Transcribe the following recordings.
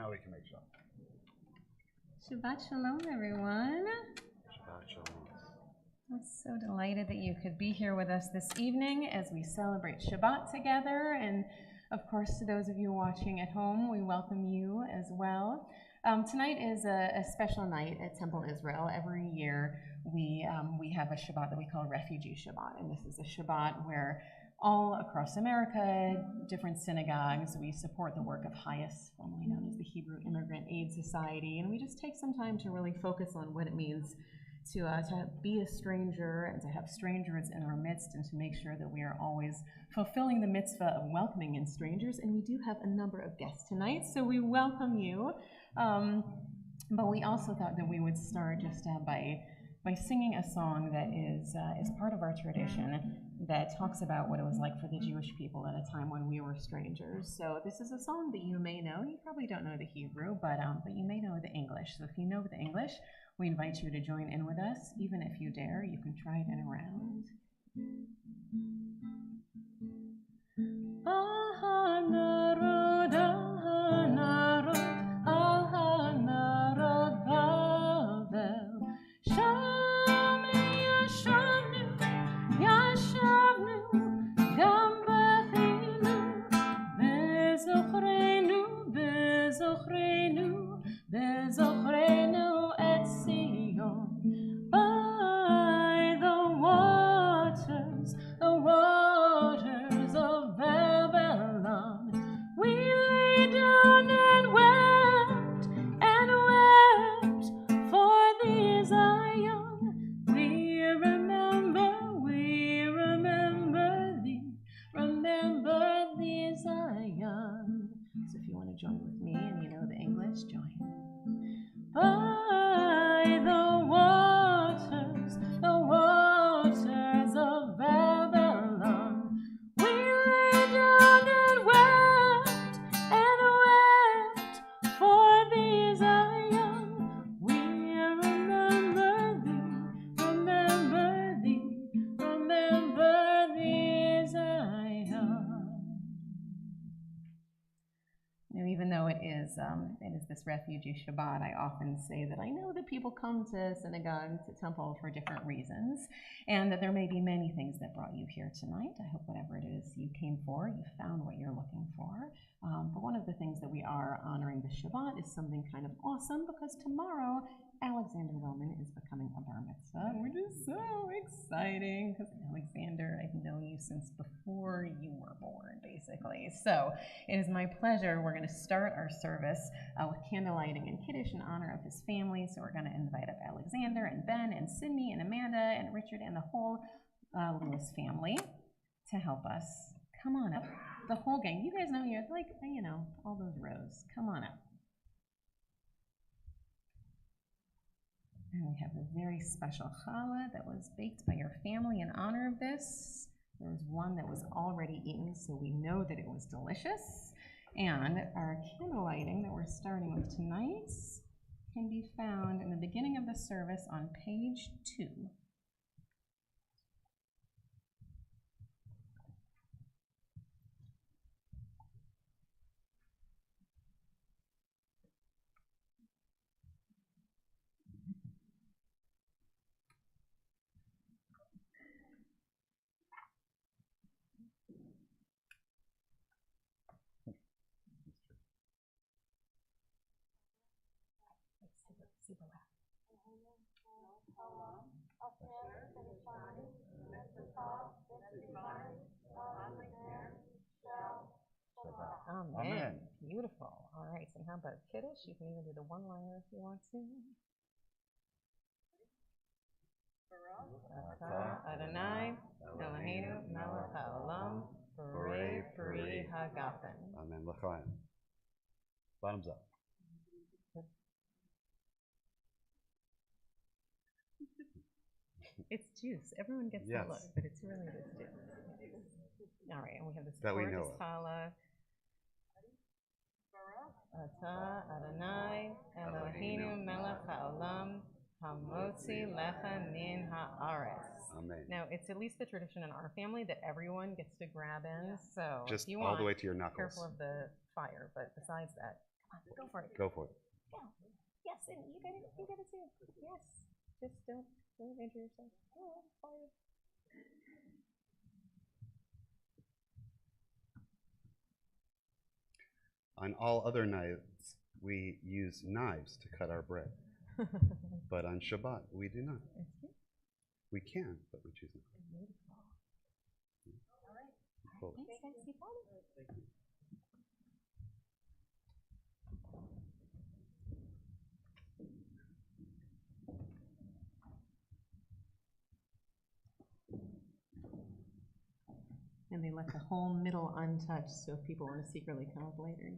Now we can make Shabbat. Shabbat Shalom, everyone. Shabbat Shalom. I'm so delighted that you could be here with us this evening as we celebrate Shabbat together. And of course, to those of you watching at home, we welcome you as well. Tonight is a special night at Temple Israel. Every year we have a Shabbat that we call Refugee Shabbat. And this is a Shabbat where all across America, different synagogues, we support the work of HIAS, formerly known as the Hebrew Immigrant Aid Society. And we just take some time to really focus on what it means to be a stranger and to have strangers in our midst, and to make sure that we are always fulfilling the mitzvah of welcoming in strangers. And we do have a number of guests tonight, so we welcome you. But we also thought that we would start just by singing a song that is part of our tradition that talks about what it was like for the Jewish people at a time when we were strangers. So this is a song that you may know. You probably don't know the Hebrew, but you may know the English. So if you know the English, we invite you to join in with us. Even if you dare, you can try it in a round. It is this Refugee Shabbat, I often say that I know that people come to synagogue, to temple for different reasons, and that there may be many things that brought you here tonight. I hope whatever it is you came for, you found what you're looking for. But one of the things that we are honoring this Shabbat is something kind of awesome, because tomorrow Alexander Roman is becoming a bar mitzvah, which is so exciting, because Alexander, I've known you since before you were born, basically. So it is my pleasure. We're going to start our service with candle lighting and Kiddush in honor of his family. So we're going to invite up Alexander and Ben and Sydney and Amanda and Richard and the whole Lewis family to help us. Come on up. The whole gang. You guys know you're like, all those rows. Come on up. And we have a very special challah that was baked by your family in honor of this. There was one that was already eaten, so we know that it was delicious. And our candle lighting that we're starting with tonight can be found in the beginning of the service on page 2. Amen. Beautiful. All right, so how about Kiddush? You can even do the one-liner if you want to. Adonai, Eloheinu, melech haolam, borei pri hagafen. Amen. L'chaim. Bottoms up. It's juice. Everyone gets the look, but it's really just juice. All right, and we have this gorgeous challah. Ata Adonai Eloheinu melech haolam hamotzi lecha min haaretz. Amen. Now, it's at least the tradition in our family that everyone gets to grab in. So just if you all want, the way to your knuckles. Careful of the fire, but besides that, Come on, go for it. Go for it. Yeah. Yes, and you get it too. Yes. Just don't injure yourself. Oh, fire. On all other nights, we use knives to cut our bread. But on Shabbat, we do not. We can, but we choose not. All right. Cool. Thanks, guys. You got it. Thank you. And they left the whole middle untouched, so if people want to secretly come up later.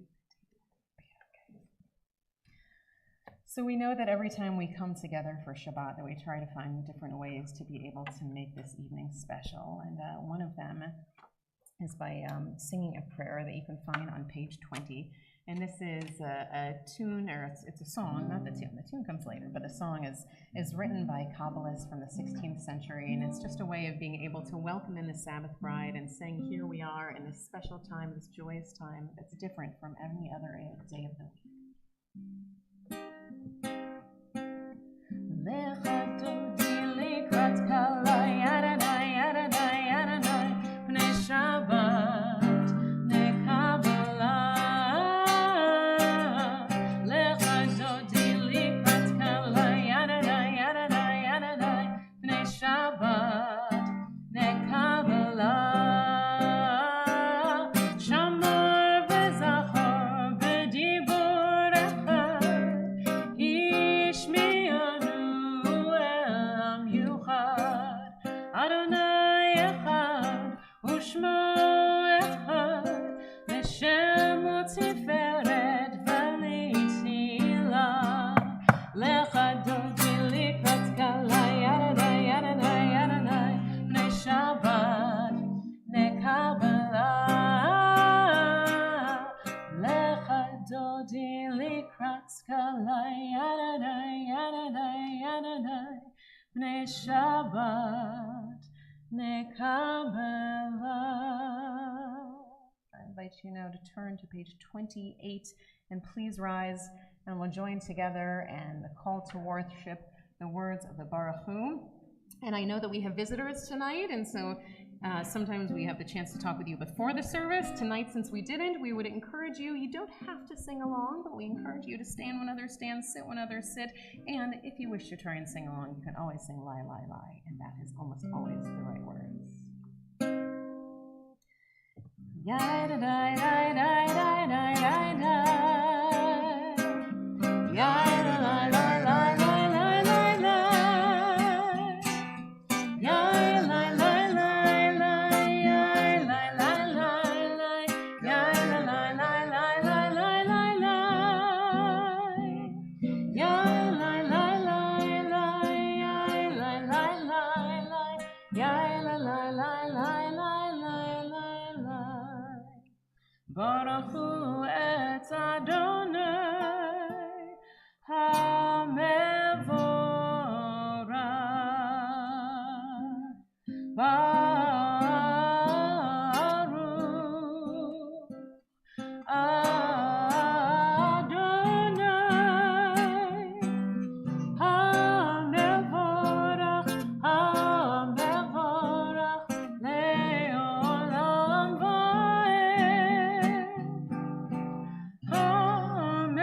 So we know that every time we come together for Shabbat, that we try to find different ways to be able to make this evening special. And one of them is by singing a prayer that you can find on page 20. And this is a tune, or it's a song, not the tune. The tune comes later, but the song is written by Kabbalists from the 16th century, and it's just a way of being able to welcome in the Sabbath bride and saying, here we are in this special time, this joyous time that's different from any other day of the week. I invite you now to turn to page 28 and please rise and we'll join together and the call to worship the words of the Baruch Hu. And I know that we have visitors tonight, and so sometimes we have the chance to talk with you before the service. Tonight, since we didn't, we would encourage you, you don't have to sing along, but we encourage you to stand when others stand, sit when others sit, and if you wish to try and sing along, you can always sing lie, lie, lie, and that is almost always the right words. Baruch Hu et Adonai HaMevorach Baruch Adonai HaMevorach HaMevorach Le'olam va'ed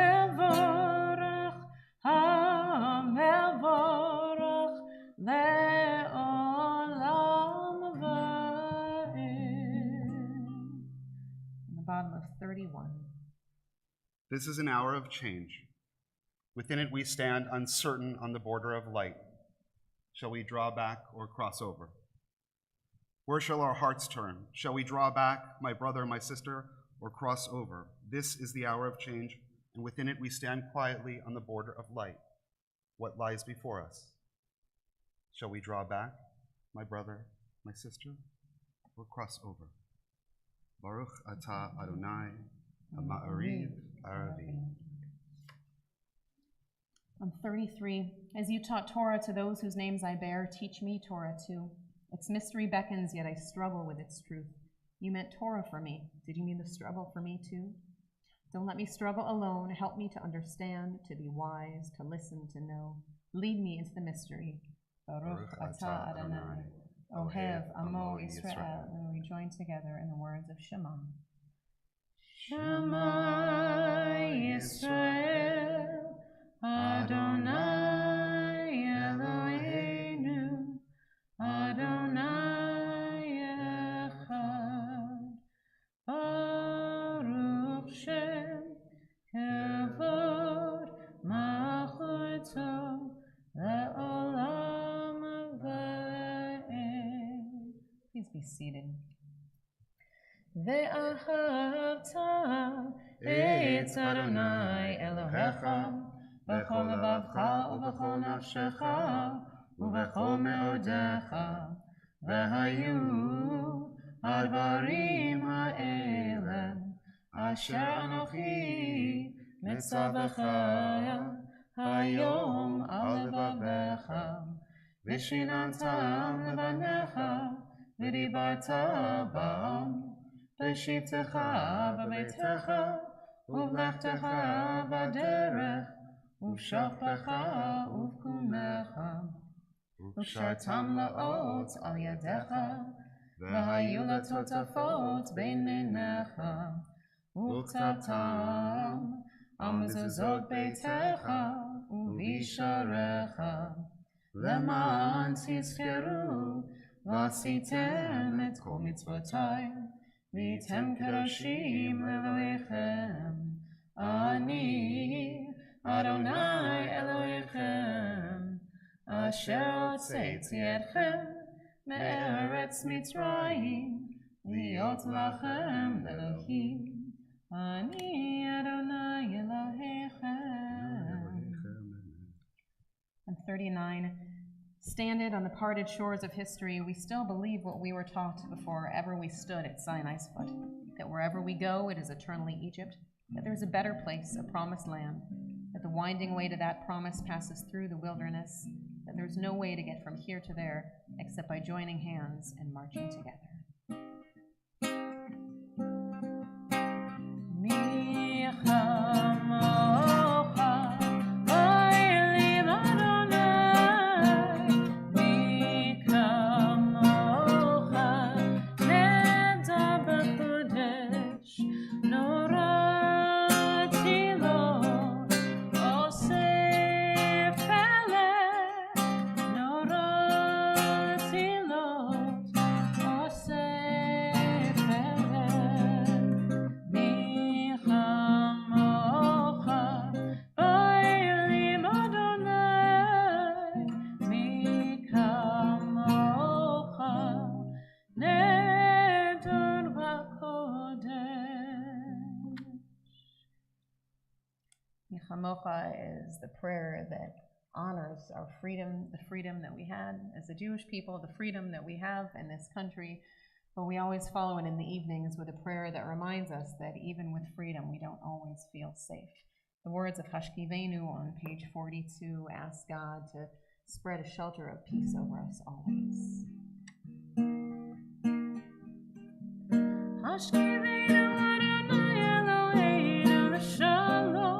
HaMevorach HaMevorach Le'olam va'ed. On the bottom of 31. This is an hour of change. Within it we stand uncertain on the border of light. Shall we draw back or cross over? Where shall our hearts turn? Shall we draw back, my brother, my sister, or cross over? This is the hour of change, and within it we stand quietly on the border of light. What lies before us? Shall we draw back, my brother, my sister, or cross over? Baruch atah Adonai ha'ma'ariv aravi. On 33, as you taught Torah to those whose names I bear, teach me Torah too. Its mystery beckons, yet I struggle with its truth. You meant Torah for me. Did you mean the struggle for me too? Don't let me struggle alone. Help me to understand, to be wise, to listen, to know. Lead me into the mystery. Baruch atah Adonai, Ohev Amo Yisrael. And we join together in the words of Shema. Shema Yisrael, Adonai Eloheinu, Adonai Echad. Baruch Shem Kavod Malchuto Le'olam Va'ed. Please be seated. Ve'ahavta et Adonai Elohecha b'chol levavcha u'b'chol nafshecha u'b'chol me'odecha v'hayu הדברים האלה אשר אנוכי מצווך היום על לבביך ושיננתם לבניך ודיברת בם בשבתך בביתך ובלכתך בדרך ובשוכבך ובקומך וקשרתם לאות על ידיך והיו לטוטפות בין עיניך, וכתבתם על מזוזות ביתך ובשעריך, למען תזכרו ועשיתם את כל מצוותיי, והייתם קדושים לאלוהיכם. אני אדוני אלוהיכם, אשר הוצאתי אתכם מארץ מצרים, להיות לכם אלוהים. אני אדוני אלוהיכם. And 39, stand it on the parted shores of history, we still believe what we were taught before ever we stood at Sinai's foot, that wherever we go, it is eternally Egypt, that there is a better place, a promised land, that the winding way to that promise passes through the wilderness, that there's no way to get from here to there except by joining hands and marching together. Chamocha is the prayer that honors our freedom, the freedom that we had as the Jewish people, the freedom that we have in this country, but we always follow it in the evenings with a prayer that reminds us that even with freedom, we don't always feel safe. The words of Hashkivenu on page 42 ask God to spread a shelter of peace over us always. Hashkivenu Adonai Eloheinu l'shalom.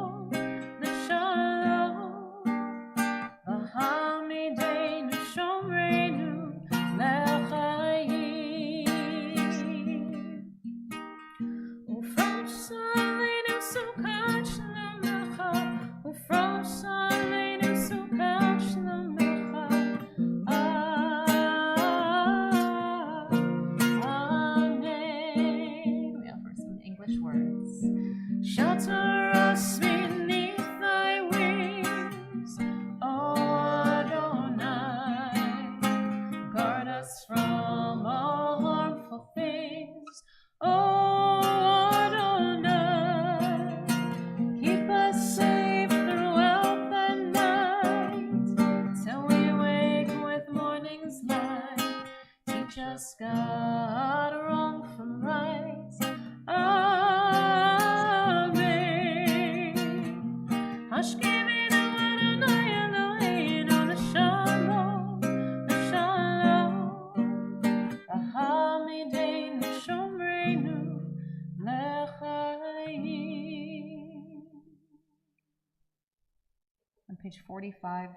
page 45.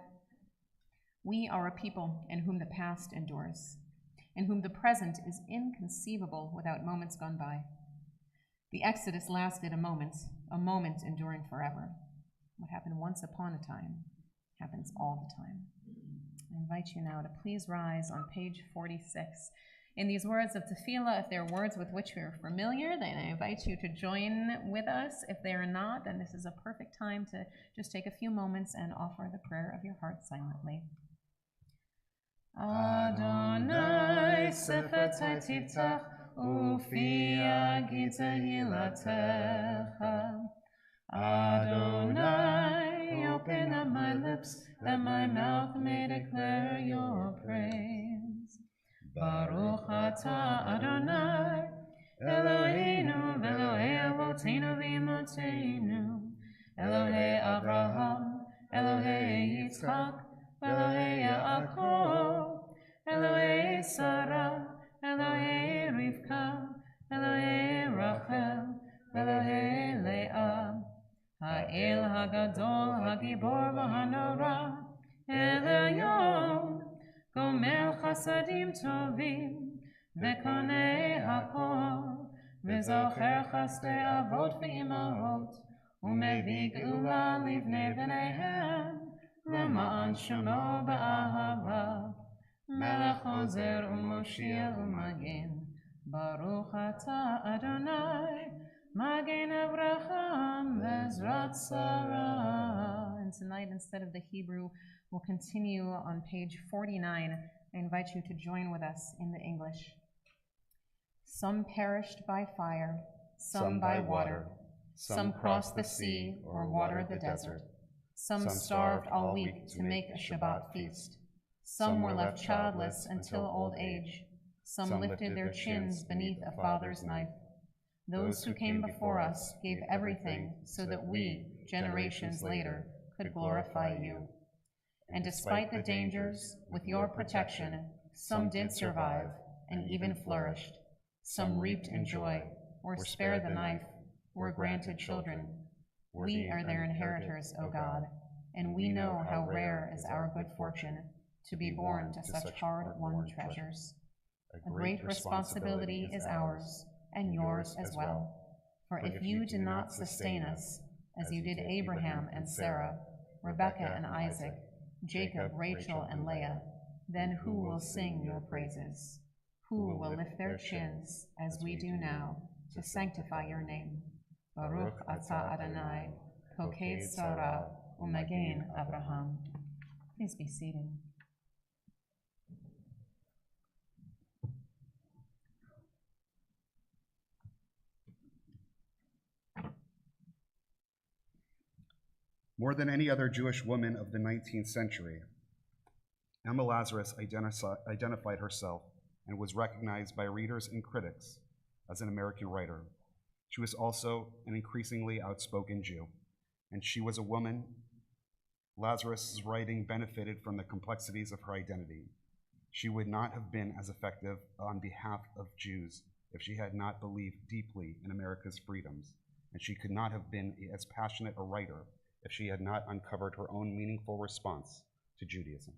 We are a people in whom the past endures, in whom the present is inconceivable without moments gone by. The Exodus lasted a moment enduring forever. What happened once upon a time happens all the time. I invite you now to please rise on page 46. In these words of tefillah, if they're words with which we are familiar, then I invite you to join with us. If they are not, then this is a perfect time to just take a few moments and offer the prayer of your heart silently. Adonai sefetai tiftach ufi agita hilatecha. Adonai, open up my lips, that my mouth may declare your praise. Baruch atah Adonai, Eloheinu v'Elohei avoteinu v'imotzeinu, Elohei Avraham, Elohei Yitzchak, Elohei Yaakov, Elohei Sarah, Elohei Rivka, Elohei Rachel, Elohei Leah, Ha'el Hagadol, Hagibor v'Hanora, El Elyon, Gomer Chasadim Tovim, V'konei Hakol, V'zocher Chasdei Avot v'Imahot, U'mevi Geula Livnei B'neihem, L'ma'an Shemo B'ahava, Melech Ozer U'Moshiach U'Magen, Baruch Atah Adonai, Magen Avraham Bezrat Sarah. And tonight, instead of the Hebrew, we'll continue on page 49. I invite you to join with us in the English. Some perished by fire, some by water. Some crossed the sea or watered the desert. Some starved all week to make a Shabbat feast. Some were left childless until old age. Some lifted their chins beneath a father's knife. Those who came before us gave everything so that we, generations later, could glorify you. And despite the dangers, with your protection, some did survive and even flourished. Some reaped in joy, were spared the knife, were granted children. We are their inheritors, O God, and we know how rare is our good fortune to be born to such hard-won treasures. A great responsibility is ours, and yours as well. For if you do not sustain us, as you did Abraham and Sarah, Rebekah and Isaac, Jacob, Rachel, and Leah, then who will sing your praises? Who will lift their chins, as we do now, to sanctify your name? Baruch atah Adonai, Poked Sarah, U'Magen Avraham. Please be seated. More than any other Jewish woman of the 19th century, Emma Lazarus identified herself and was recognized by readers and critics as an American writer. She was also an increasingly outspoken Jew, and she was a woman. Lazarus's writing benefited from the complexities of her identity. She would not have been as effective on behalf of Jews if she had not believed deeply in America's freedoms, and she could not have been as passionate a writer if she had not uncovered her own meaningful response to Judaism.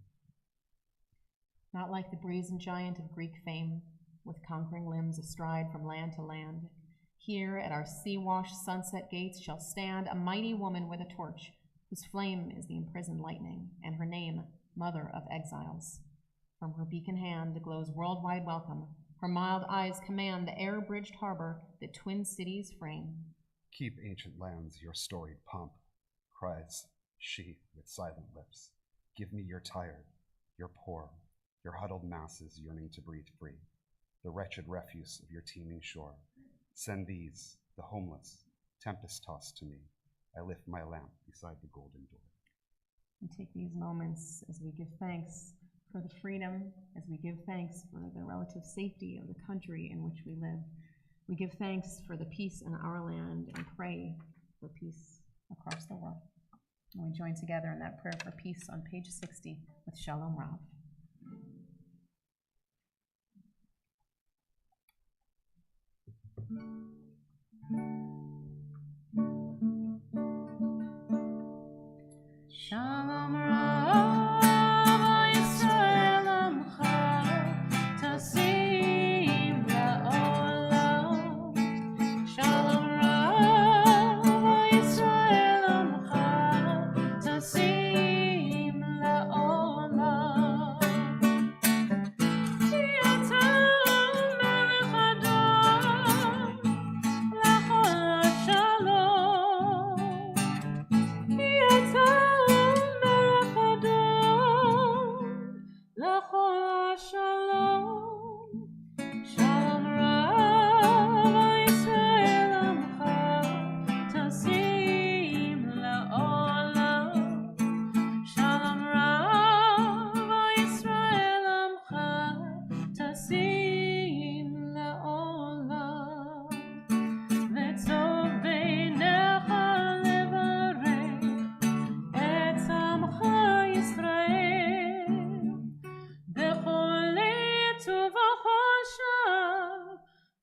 Not like the brazen giant of Greek fame, with conquering limbs astride from land to land, here at our sea-washed sunset gates shall stand a mighty woman with a torch, whose flame is the imprisoned lightning, and her name, Mother of Exiles. From her beacon hand glows worldwide welcome. Her mild eyes command the air-bridged harbor that twin cities frame. Keep ancient lands your storied pomp, cries she with silent lips. Give me your tired, your poor, your huddled masses yearning to breathe free, the wretched refuse of your teeming shore. Send these, the homeless, tempest-tossed to me. I lift my lamp beside the golden door. We take these moments as we give thanks for the freedom, as we give thanks for the relative safety of the country in which we live. We give thanks for the peace in our land and pray for peace across the world. And we join together in that prayer for peace on page 60 with Shalom Rav. Shalom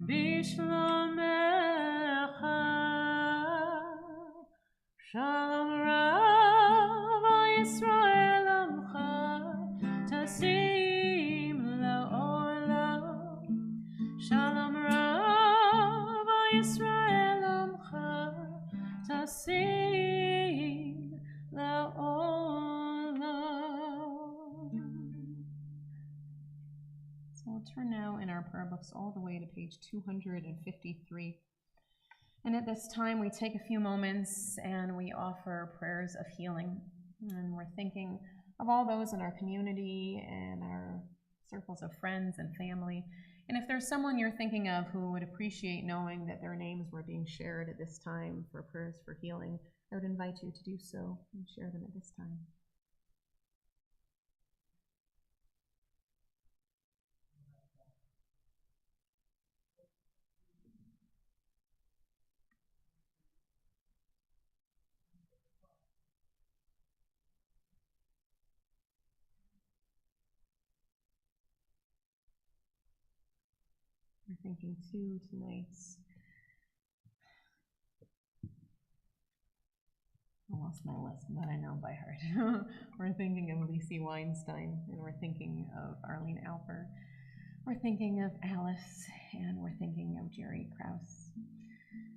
Bishlomecha, Shalom Rav Yisrael Amcha, Tasim La'olam. Shalom Rav Yisrael Amcha, Tasim La'olam. So we'll turn now in our prayer books all the way to page 253. And at this time, we take a few moments and we offer prayers of healing. And we're thinking of all those in our community and our circles of friends and family. And if there's someone you're thinking of who would appreciate knowing that their names were being shared at this time for prayers for healing, I would invite you to do so and share them at this time. We're thinking too tonight. I lost my list, but I know by heart. We're thinking of Lisi Weinstein, and we're thinking of Arlene Alper. We're thinking of Alice, and we're thinking of Jerry Krause.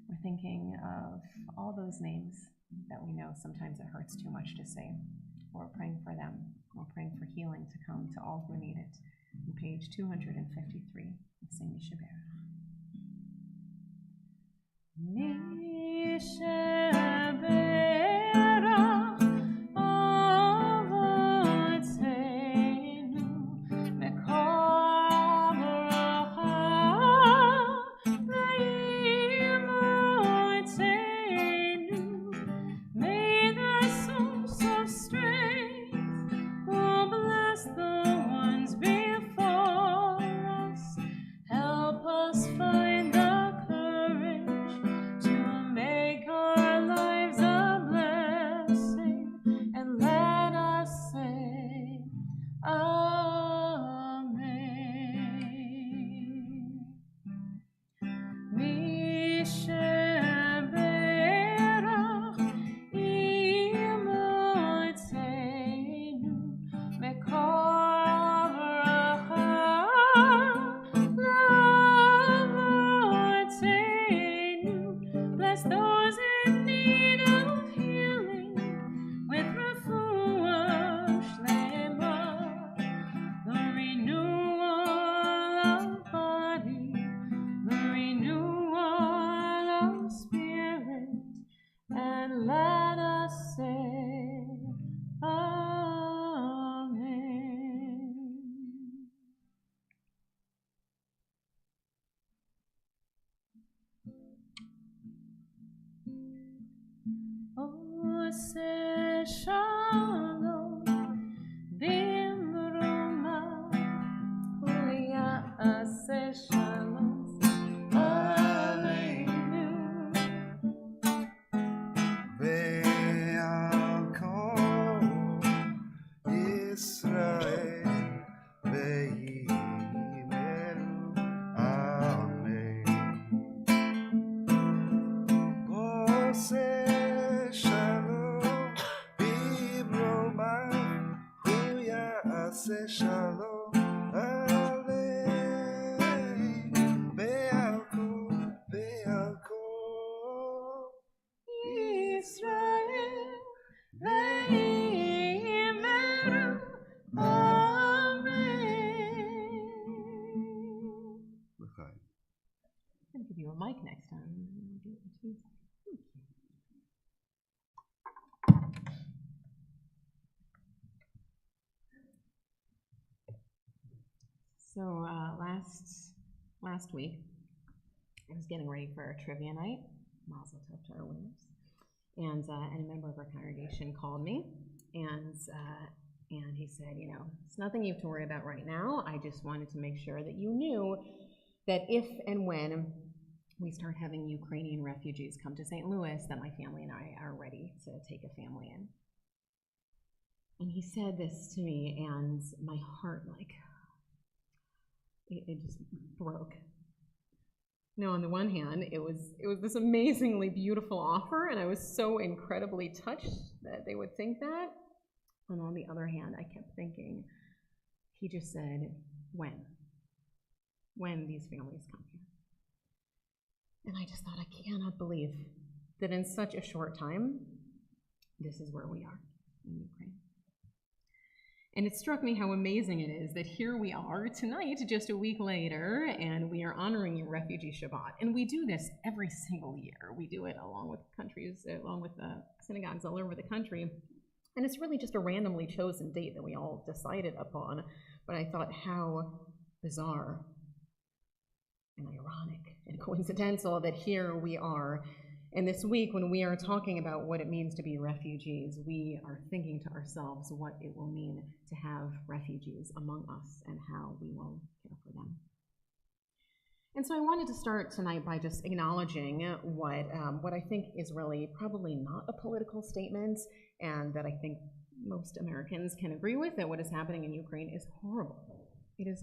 We're thinking of all those names that we know sometimes it hurts too much to say. We're praying for them. We're praying for healing to come to all who need it. On page 253, we sing Shabbat. I'll give you a mic next time. So last week, I was getting ready for our trivia night. Mazel tov to our winners, and a member of our congregation called me, and he said, it's nothing you have to worry about right now. I just wanted to make sure that you knew that if and when we start having Ukrainian refugees come to St. Louis, that my family and I are ready to take a family in. And he said this to me, and my heart, it just broke. Now, on the one hand, it was this amazingly beautiful offer, and I was so incredibly touched that they would think that. And on the other hand, I kept thinking, he just said, when these families come here. And I just thought, I cannot believe that in such a short time, this is where we are in Ukraine. And it struck me how amazing it is that here we are tonight, just a week later, and we are honoring Refugee Shabbat. And we do this every single year. We do it along with synagogues all over the country. And it's really just a randomly chosen date that we all decided upon. But I thought how bizarre and ironic and coincidental that here we are. And this week, when we are talking about what it means to be refugees, we are thinking to ourselves what it will mean to have refugees among us and how we will care for them. And so I wanted to start tonight by just acknowledging what I think is really probably not a political statement, and that I think most Americans can agree with, that what is happening in Ukraine is horrible. It is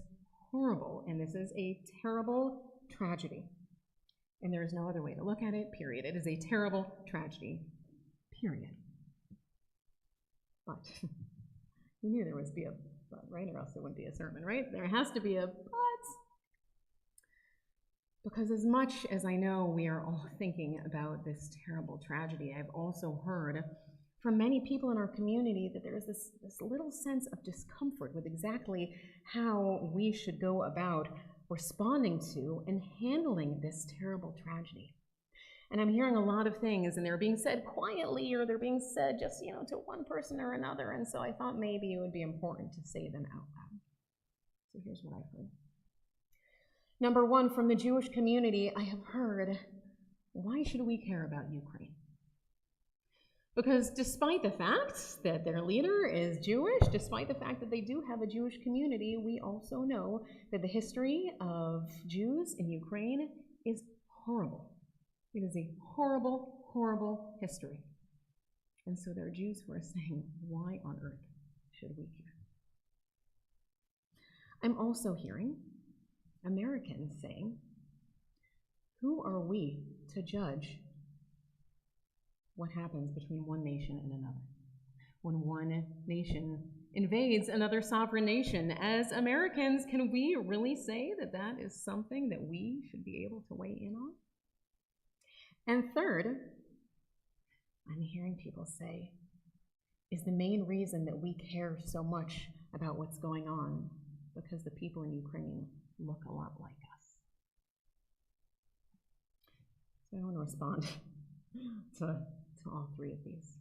horrible, and this is a terrible tragedy. And there is no other way to look at it, period. It is a terrible tragedy, period. But you knew there would be a but, right? Or else it wouldn't be a sermon, right? There has to be a but. Because as much as I know we are all thinking about this terrible tragedy, I've also heard from many people in our community that there is this little sense of discomfort with exactly how we should go about responding to and handling this terrible tragedy. And I'm hearing a lot of things, and they're being said quietly, or they're being said just, to one person or another, and so I thought maybe it would be important to say them out loud. So here's what I've heard. Number one, from the Jewish community, I have heard, why should we care about Ukraine? Because despite the fact that their leader is Jewish, despite the fact that they do have a Jewish community, we also know that the history of Jews in Ukraine is horrible. It is a horrible, horrible history. And so there are Jews who are saying, why on earth should we care? I'm also hearing Americans saying, who are we to judge what happens between one nation and another? When one nation invades another sovereign nation, as Americans, can we really say that that is something that we should be able to weigh in on? And third, I'm hearing people say, is the main reason that we care so much about what's going on because the people in Ukraine look a lot like us? So I want to respond to all three of these.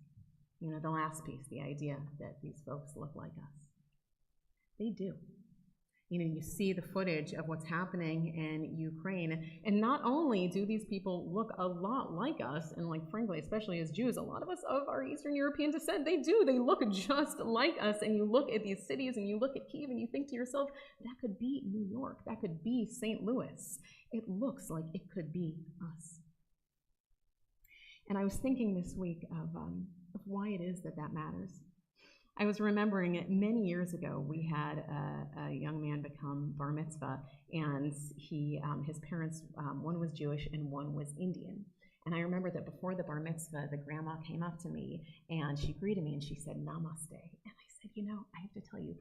The last piece, the idea that these folks look like us. They do. You see the footage of what's happening in Ukraine, and not only do these people look a lot like us, and frankly, especially as Jews, a lot of us of our Eastern European descent, they look just like us, and you look at these cities, and you look at Kyiv, and you think to yourself, that could be New York, that could be St. Louis. It looks like it could be us. And I was thinking this week of why it is that matters. I was remembering many years ago, we had a young man become bar mitzvah, and his parents, one was Jewish and one was Indian. And I remember that before the bar mitzvah, the grandma came up to me, and she greeted me, and she said, namaste. And I said, I have to tell you,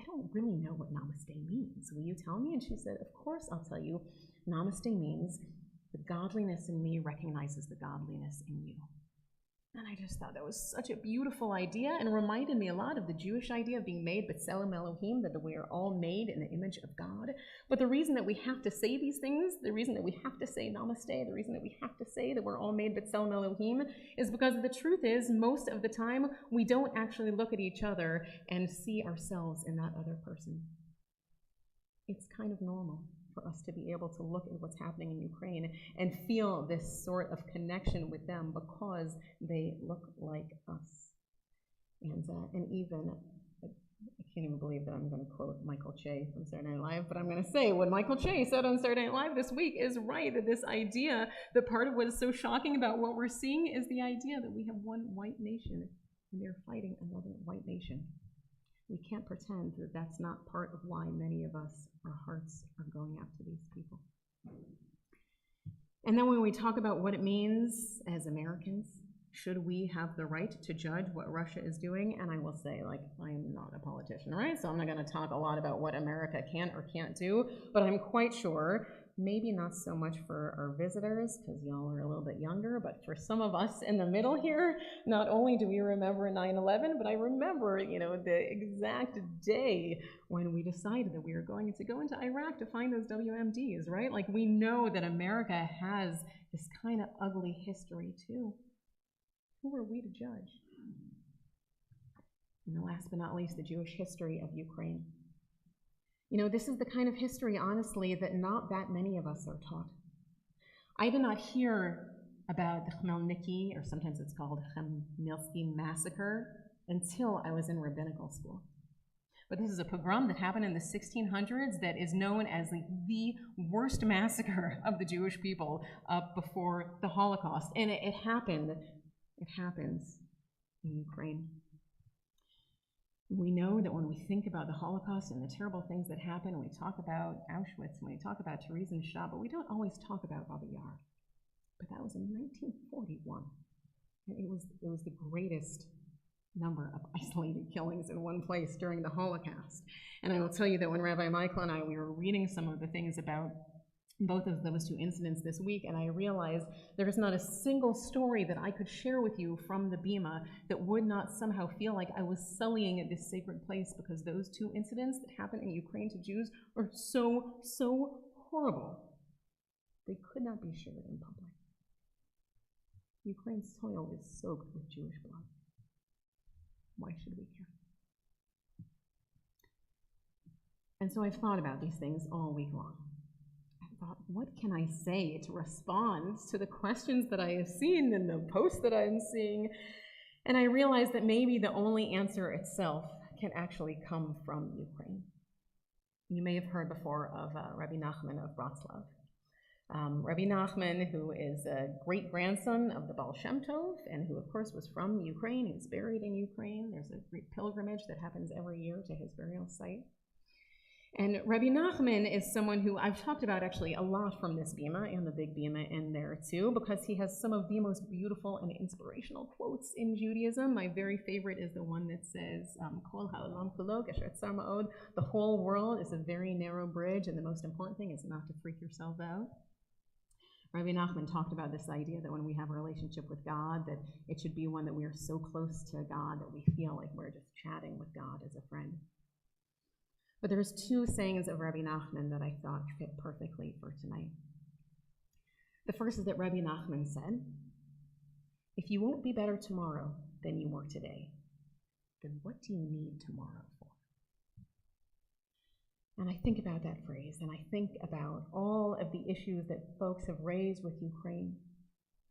I don't really know what namaste means. Will you tell me? And she said, of course I'll tell you. Namaste means the godliness in me recognizes the godliness in you. And I just thought that was such a beautiful idea, and reminded me a lot of the Jewish idea of being made b'tselem Elohim, that we are all made in the image of God. But the reason that we have to say these things, the reason that we have to say namaste, the reason that we have to say that we're all made b'tselem Elohim, is because the truth is, most of the time, we don't actually look at each other and see ourselves in that other person. It's kind of normal for us to be able to look at what's happening in Ukraine and feel this sort of connection with them because they look like us. And even, I can't even believe that I'm going to quote Michael Che from Saturday Night Live, but I'm going to say what Michael Che said on Saturday Night Live this week is right, that this idea, that part of what is so shocking about what we're seeing is the idea that we have one white nation and they're fighting another white nation. We can't pretend that that's not part of why many of us, our hearts are going out to these people. And then when we talk about what it means as Americans, should we have the right to judge what Russia is doing? And I will say, like, I'm not a politician, right? So I'm not going to talk a lot about what America can or can't do, but I'm quite sure, maybe not so much for our visitors, because y'all are a little bit younger, but for some of us in the middle here, not only do we remember 9/11, but I remember, the exact day when we decided that we were going to go into Iraq to find those WMDs, right? Like, we know that America has this kind of ugly history too. Who are we to judge? And last but not least, the Jewish history of Ukraine. This is the kind of history, honestly, that not that many of us are taught. I did not hear about the Khmelnytsky, or sometimes it's called Khmelnytsky massacre, until I was in rabbinical school. But this is a pogrom that happened in the 1600s that is known as the worst massacre of the Jewish people before the Holocaust. And it happens in Ukraine. We know that when we think about the Holocaust and the terrible things that happened, we talk about Auschwitz, and we talk about Theresienstadt, but we don't always talk about Babi Yar. But that was in 1941. And it was the greatest number of isolated killings in one place during the Holocaust. And I will tell you that when Rabbi Michael and I, we were reading some of the things about both of those two incidents this week, and I realized there is not a single story that I could share with you from the Bima that would not somehow feel like I was sullying this sacred place, because those two incidents that happened in Ukraine to Jews are so, so horrible. They could not be shared in public. Ukraine's soil is soaked with Jewish blood. Why should we care? And so I've thought about these things all week long. What can I say to respond to the questions that I have seen and the posts that I'm seeing? And I realized that maybe the only answer itself can actually come from Ukraine. You may have heard before of Rabbi Nachman of Bratslav. Rabbi Nachman, who is a great-grandson of the Baal Shem Tov, and who, of course, was from Ukraine. He's buried in Ukraine. There's a great pilgrimage that happens every year to his burial site. And Rabbi Nachman is someone who I've talked about actually a lot from this Bima and the big Bima in there too, because he has some of the most beautiful and inspirational quotes in Judaism. My very favorite is the one that says, Kol ha'olam kulo gesher tzar ma'od, the whole world is a very narrow bridge, and the most important thing is not to freak yourself out. Rabbi Nachman talked about this idea that when we have a relationship with God, that it should be one that we are so close to God that we feel like we're just chatting with God as a friend. But there's two sayings of Rabbi Nachman that I thought fit perfectly for tonight. The first is that Rabbi Nachman said, if you won't be better tomorrow than you were today, then what do you need tomorrow for? And I think about that phrase, and I think about all of the issues that folks have raised with Ukraine,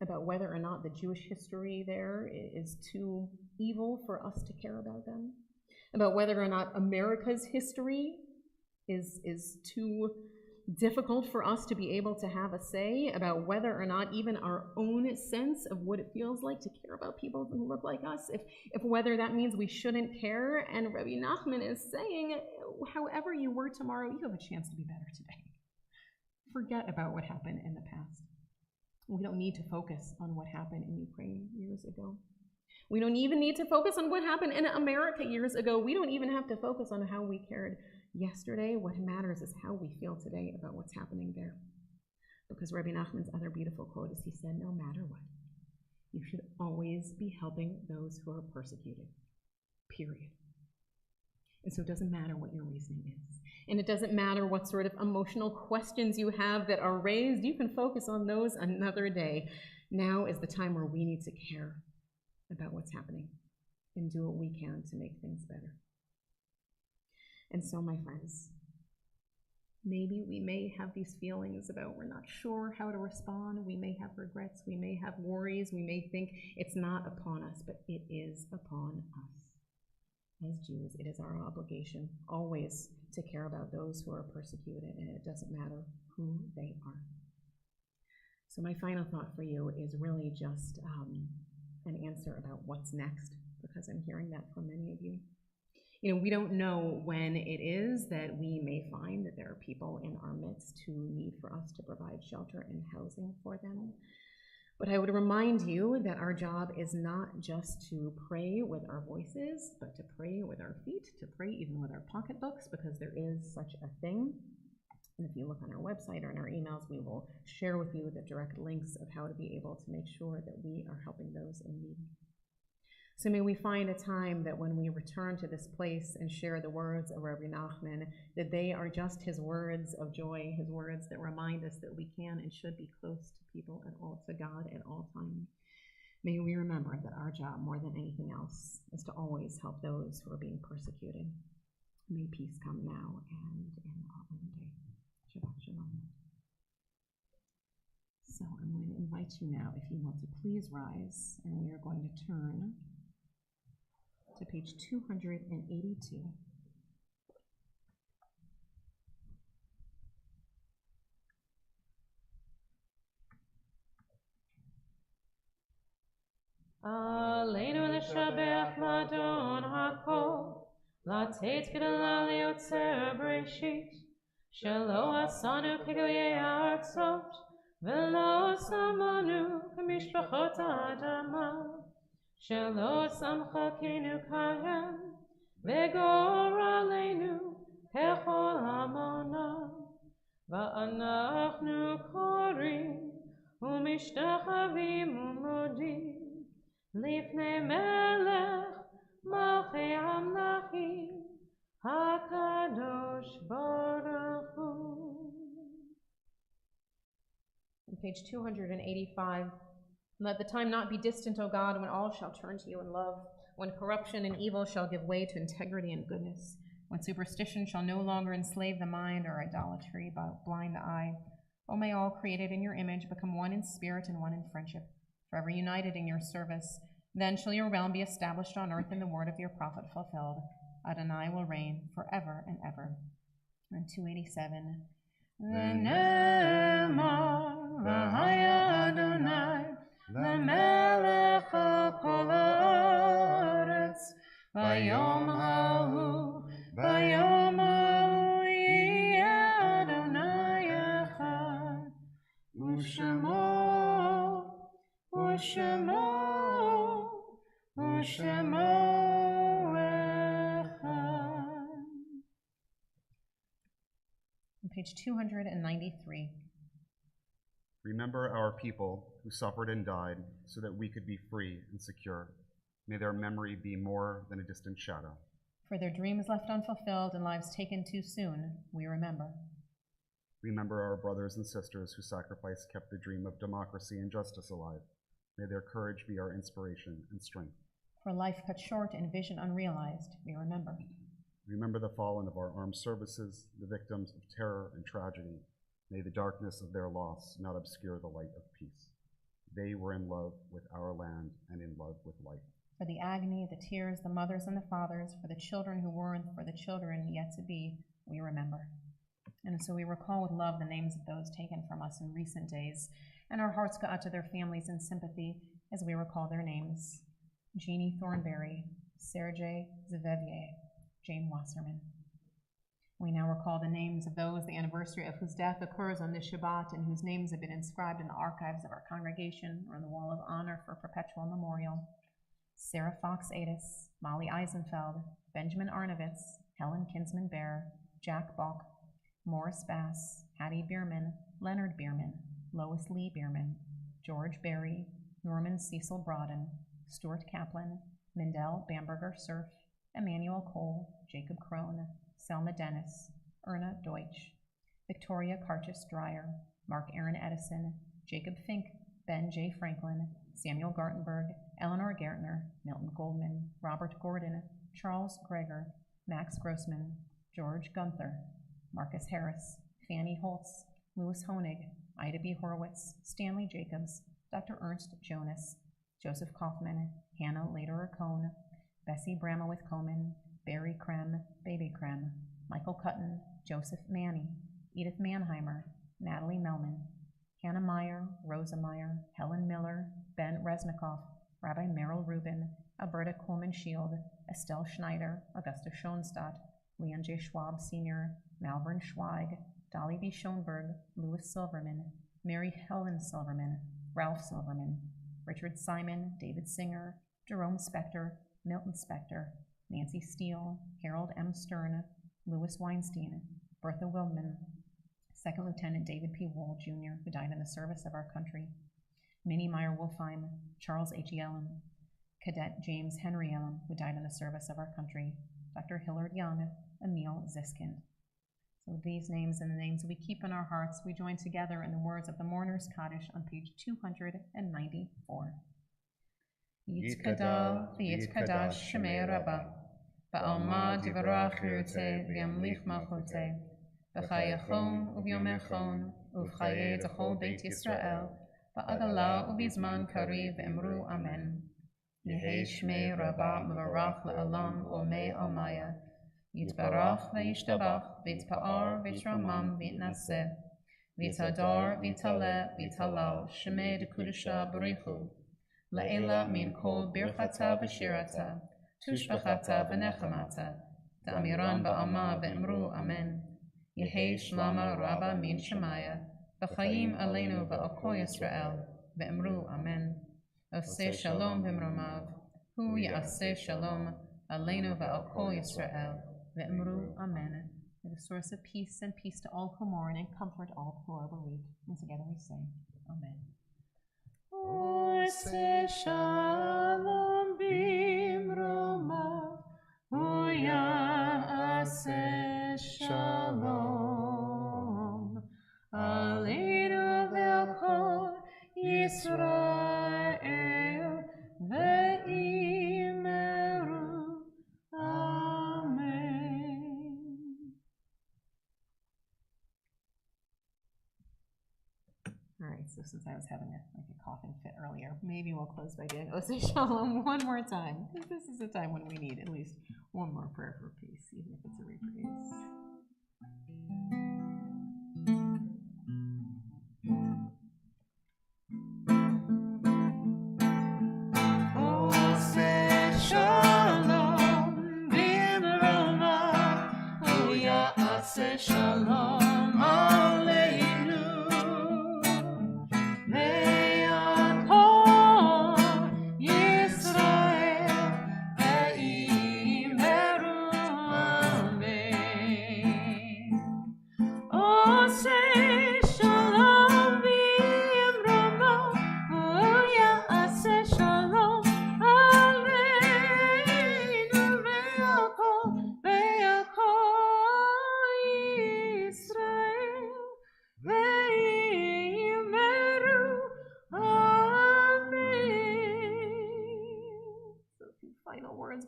about whether or not the Jewish history there is too evil for us to care about them, about whether or not America's history is too difficult for us to be able to have a say, about whether or not even our own sense of what it feels like to care about people who look like us, if whether that means we shouldn't care. And Rabbi Nachman is saying, however you were tomorrow, you have a chance to be better today. Forget about what happened in the past. We don't need to focus on what happened in Ukraine years ago. We don't even need to focus on what happened in America years ago. We don't even have to focus on how we cared yesterday. What matters is how we feel today about what's happening there. Because Rabbi Nachman's other beautiful quote is, he said, no matter what, you should always be helping those who are persecuted, period. And so it doesn't matter what your reasoning is. And it doesn't matter what sort of emotional questions you have that are raised. You can focus on those another day. Now is the time where we need to care about what's happening and do what we can to make things better. And so, my friends, maybe we may have these feelings about we're not sure how to respond. We may have regrets. We may have worries. We may think it's not upon us, but it is upon us. As Jews, it is our obligation always to care about those who are persecuted, and it doesn't matter who they are. So my final thought for you is really just an answer about what's next, because I'm hearing that from many of you. we don't know when it is that we may find that there are people in our midst who need for us to provide shelter and housing for them. But I would remind you that our job is not just to pray with our voices, but to pray with our feet, to pray even with our pocketbooks, because there is such a thing. And if you look on our website or in our emails, we will share with you the direct links of how to be able to make sure that we are helping those in need. So may we find a time that when we return to this place and share the words of Rabbi Nachman, that they are just his words of joy, his words that remind us that we can and should be close to people to God at all times. May we remember that our job, more than anything else, is to always help those who are being persecuted. May peace come now and in our own day. Shabbat shalom. So I'm going to invite you now, if you want to please rise, and we are going to turn to page 282. Aleinu l'shabech l'adon hakol, l'ateit g'dala liotzer b'reshit, shelo asanu k'goyei ha'arzot, v'lo samanu k'mishpachot ha'adama, shelo samchakenu kahem, v'gor aleinu kechol hamona, va'anachnu korim u'mishtachavim u'modim, Lifnei melech malchei hamlachim hakadosh baruch hu. On page 285, let the time not be distant, O God, when all shall turn to you in love, when corruption and evil shall give way to integrity and goodness, when superstition shall no longer enslave the mind or idolatry blind the eye. O may all created in your image become one in spirit and one in friendship, forever united in your service. Then shall your realm be established on earth and the word of your prophet fulfilled. Adonai will reign forever and ever. And 287. V'ne'emar v'haya Adonai l'melech kol haaretz v'yom hahu yiyeh Adonai echad u'shemo On page 293. Remember our people who suffered and died so that we could be free and secure. May their memory be more than a distant shadow. For their dreams left unfulfilled and lives taken too soon, we remember. Remember our brothers and sisters whose sacrifice kept the dream of democracy and justice alive. May their courage be our inspiration and strength. For life cut short and vision unrealized, we remember. Remember the fallen of our armed services, the victims of terror and tragedy. May the darkness of their loss not obscure the light of peace. They were in love with our land and in love with life. For the agony, the tears, the mothers and the fathers, for the children who were and for the children yet to be, we remember. And so we recall with love the names of those taken from us in recent days, and our hearts go out to their families in sympathy as we recall their names. Jeannie Thornberry, Sergei Zvevier, Jane Wasserman. We now recall the names of those the anniversary of whose death occurs on this Shabbat and whose names have been inscribed in the archives of our congregation or on the Wall of Honor for Perpetual Memorial. Sarah Fox Adis, Molly Eisenfeld, Benjamin Arnovitz, Helen Kinsman-Bear, Jack Balk, Morris Bass, Hattie Bierman, Leonard Bierman, Lois Lee Bierman, George Berry, Norman Cecil Broaden, Stuart Kaplan, Mindell Bamberger Surf, Emmanuel Cole, Jacob Crone, Selma Dennis, Erna Deutsch, Victoria Karchis Dreyer, Mark Aaron Edison, Jacob Fink, Ben J. Franklin, Samuel Gartenberg, Eleanor Gertner, Milton Goldman, Robert Gordon, Charles Greger, Max Grossman, George Gunther, Marcus Harris, Fanny Holtz, Louis Honig, Ida B. Horowitz, Stanley Jacobs, Dr. Ernst Jonas, Joseph Kaufman, Hannah Lederer-Cohn, Bessie Bramowith-Coman, Barry Krem, Baby Krem, Michael Cutton, Joseph Manny, Edith Mannheimer, Natalie Melman, Hannah Meyer, Rosa Meyer, Helen Miller, Ben Resnikoff, Rabbi Merrill Rubin, Alberta Coleman Shield, Estelle Schneider, Augusta Schoenstatt, Leon J. Schwab Sr., Malvern Schweig, Dolly B. Schoenberg, Louis Silverman, Mary Helen Silverman, Ralph Silverman, Richard Simon, David Singer, Jerome Spector, Milton Spector, Nancy Steele, Harold M. Stern, Louis Weinstein, Bertha Wildman, Second Lieutenant David P. Wool, Jr., who died in the service of our country, Minnie Meyer Wolfheim, Charles H. Yellen, Cadet James Henry Yellen, who died in the service of our country, Dr. Hillard Young, Emil Ziskind. So these names and the names we keep in our hearts, we join together in the words of the Mourner's Kaddish on page 294. Yitkadal v'yitkadash Shemei Rabbah, ba'alma divarach mirte v'yamlich malchote, v'chayachon uvyomechon, uvchaye d'chol Beit Yisrael, ba'agala uvizman kariv emru amen. Yehei Shmei Rabbah mevarach la'alam u'mei almaya, Yitbarach v'yishtabach v'yitpa'ar v'yitramam v'yitnaseh, v'yitadar v'yitaleh v'yitalal Shemei d'kudusha b'richu, La'ela min kol birchata v'shirata, tushbachata v'nechamata, ta'amiran ba'alma v'emru amen. Yehei shlama rabba min shemaya, v'chayim aleinu v'al kol Yisrael, v'emru amen. Oseh shalom v'mromav, hu ya'aseh shalom, aleinu v'al kol Yisrael, v'emru amen. May the source of peace send peace to all who mourn and comfort all who are bereaved. And together we say, amen. Oseh shalom bimromav, hu ya'aseh shalom, aleinu v'al kol Yisrael, ve'imeru amen. All right, so since I was having a coughing fit earlier, maybe we'll close by doing Oseh Shalom one more time. This is a time when we need at least one more prayer for peace, even if it's a reprise. Oseh Shalom b'mromav, hu ya'aseh shalom aleinu.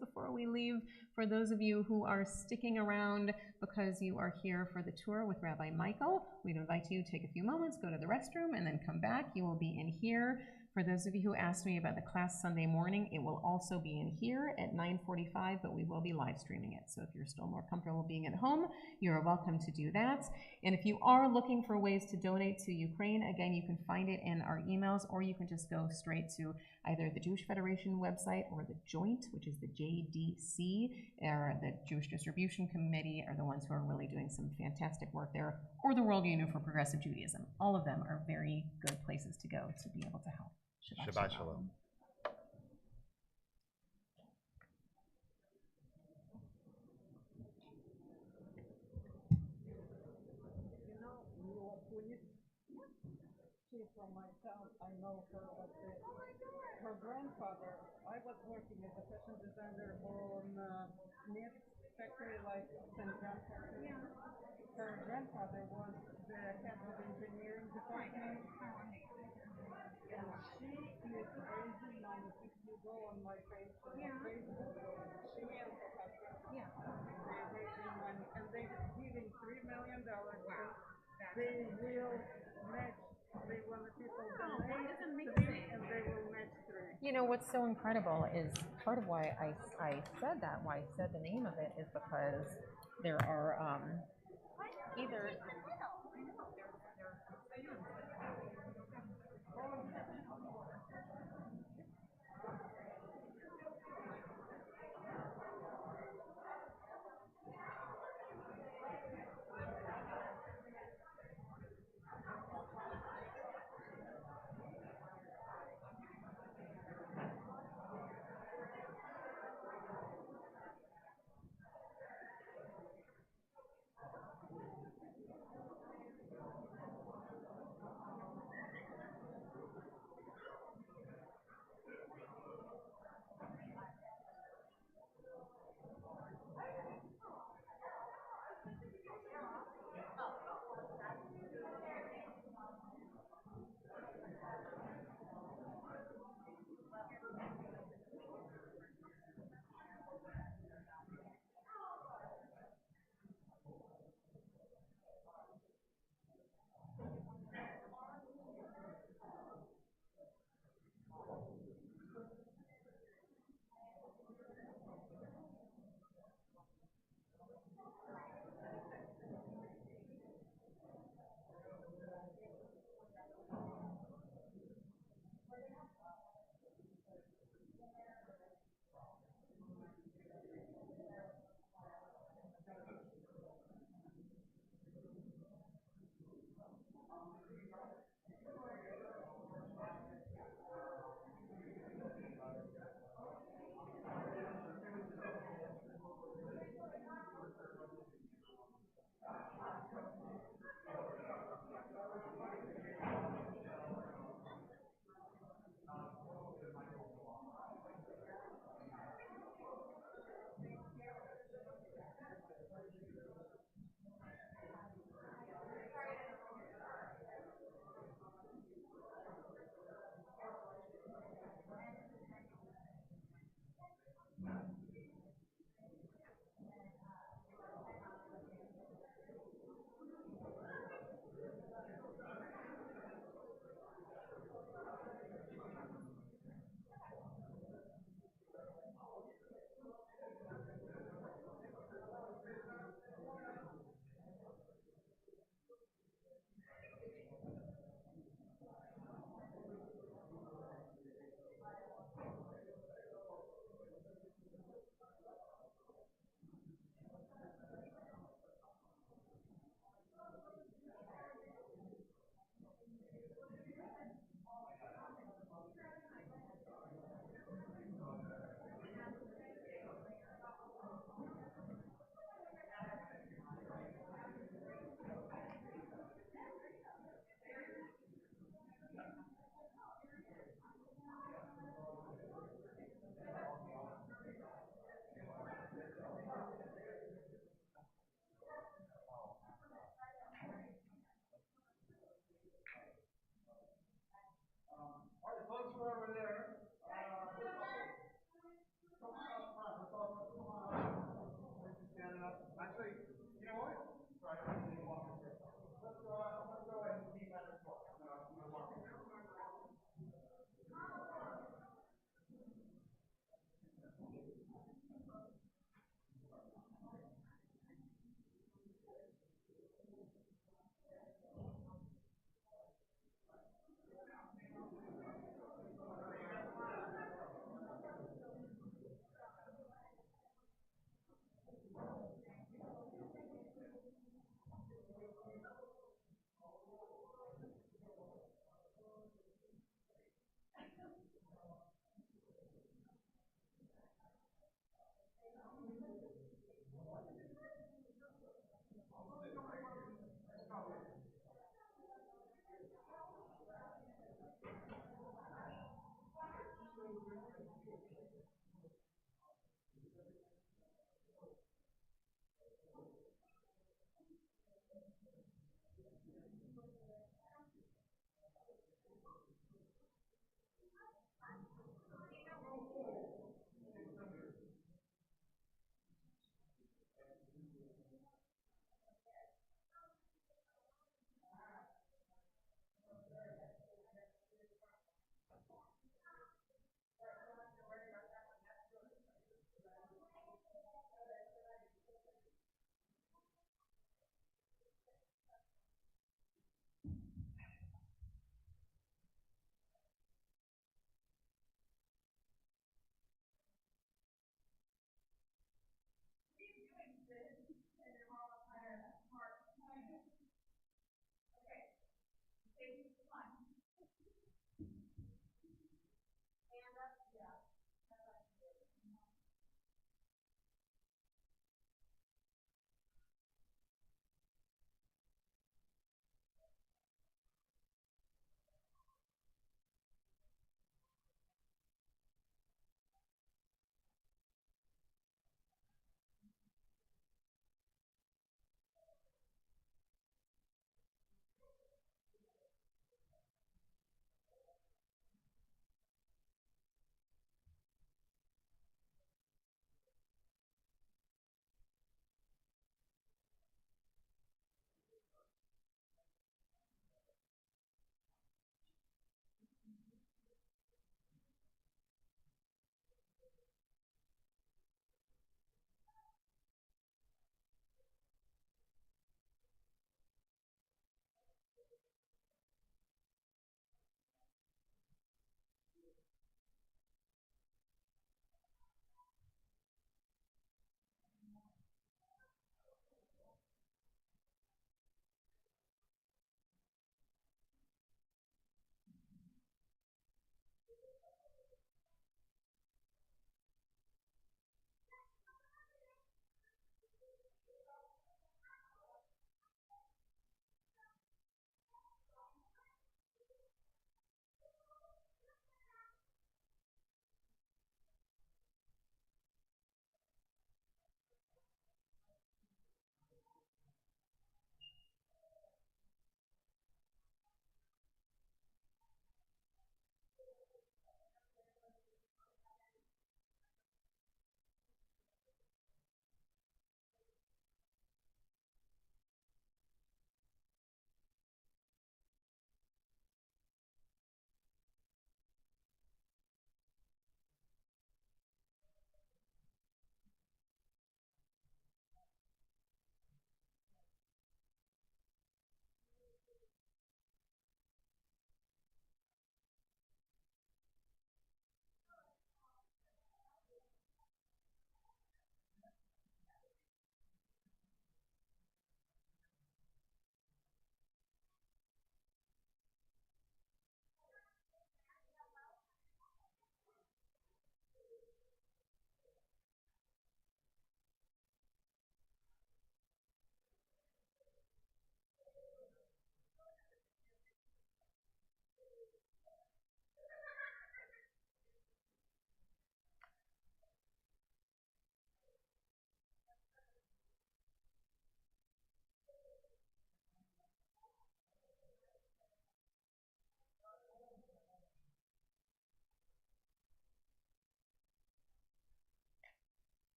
Before we leave, for those of you who are sticking around because you are here for the tour with Rabbi Michael, we'd invite you to take a few moments, go to the restroom, and then come back. You will be in here. For those of you who asked me about the class Sunday morning, it will also be in here at 9:45, but we will be live streaming it. So if you're still more comfortable being at home, you're welcome to do that. And if you are looking for ways to donate to Ukraine, again, you can find it in our emails, or you can just go straight to either the Jewish Federation website or the Joint, which is the JDC, or the Jewish Distribution Committee are the ones who are really doing some fantastic work there, or the World Union for Progressive Judaism. All of them are very good places to go to be able to help. Shabbat Shalom. From my town, I know her, but her grandfather, I was working as a fashion designer on knit factory like St. John factory. Yeah. Her grandfather was the head of engineering department. And she is raising money. If you go on my page on Facebook, she and her husband, they're raising money, and they're giving $3 million. Wow. They will match. They want the people donate and they will match 3. You know, what's so incredible is part of why I said that, why I said the name of it, is because there are either...